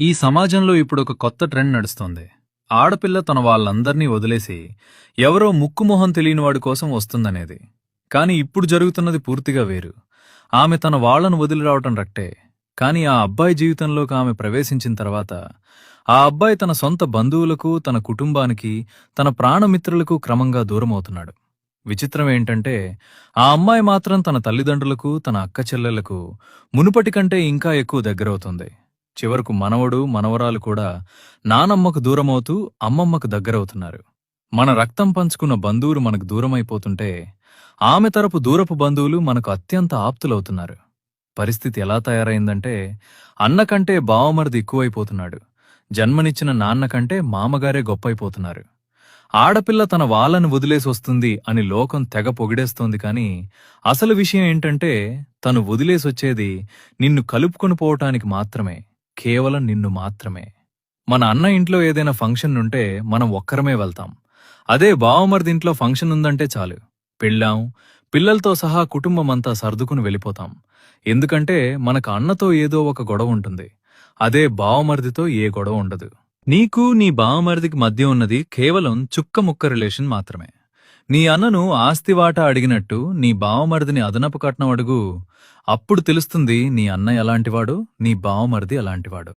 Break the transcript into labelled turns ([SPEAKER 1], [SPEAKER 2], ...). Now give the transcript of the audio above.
[SPEAKER 1] ఈ సమాజంలో ఇప్పుడొక కొత్త ట్రెండ్ నడుస్తోంది. ఆడపిల్ల తన వాళ్ళందర్నీ వదిలేసి ఎవరో ముక్కుమొహం తెలియనివాడి కోసం వస్తుందనేది. కాని ఇప్పుడు జరుగుతున్నది పూర్తిగా వేరు. ఆమె తన వాళ్లను వదిలి రావటం రట్టే. కాని ఆ అబ్బాయి జీవితంలోకి ఆమె ప్రవేశించిన తర్వాత ఆ అబ్బాయి తన సొంత బంధువులకు, తన కుటుంబానికి, తన ప్రాణమిత్రులకు క్రమంగా దూరమవుతున్నాడు. విచిత్రం ఏంటంటే ఆ అమ్మాయి మాత్రం తన తల్లిదండ్రులకు, తన అక్కచెల్లెళ్లకు మునుపటి కంటే ఇంకా ఎక్కువ దగ్గరవుతుంది. చివరకు మనవడు, మనవరాలు కూడా నానమ్మకు దూరమవుతూ అమ్మమ్మకు దగ్గరవుతున్నారు. మన రక్తం పంచుకున్న బంధువులు మనకు దూరమైపోతుంటే ఆమె తరపు దూరపు బంధువులు మనకు అత్యంత ఆప్తులవుతున్నారు. పరిస్థితి ఎలా తయారైందంటే అన్నకంటే బావమరిది ఎక్కువైపోతున్నాడు. జన్మనిచ్చిన నాన్నకంటే మామగారే గొప్పైపోతున్నారు. ఆడపిల్ల తన వాళ్ళను వదిలేసొస్తుంది అని లోకం తెగ పొగిడేస్తోంది కాని అసలు విషయం ఏంటంటే తను వదిలేసొచ్చేది నిన్ను కలుపుకొని పోవటానికి మాత్రమే. కేవలం నిన్ను మాత్రమే. మన అన్న ఇంట్లో ఏదైనా ఫంక్షన్ ఉంటే మనం ఒక్కరమే వెళ్తాం. అదే బావమరిదింట్లో ఫంక్షన్ ఉందంటే చాలు, పెళ్ళాం, పిల్లలతో సహా కుటుంబమంతా సర్దుకుని వెళ్ళిపోతాం. ఎందుకంటే మనకు అన్నతో ఏదో ఒక గొడవ ఉంటుంది. అదే బావమరిదితో ఏ గొడవ ఉండదు. నీకు నీ బావమరిదికి మధ్య ఉన్నది కేవలం చుక్కముక్క రిలేషన్ మాత్రమే. నీ అన్నను ఆస్తివాటా అడిగినట్టు నీ బావమరిదిని అదనపు కట్నం అడుగు. అప్పుడు తెలుస్తుంది నీ అన్న ఎలాంటివాడు, నీ బావమరిది ఎలాంటివాడు.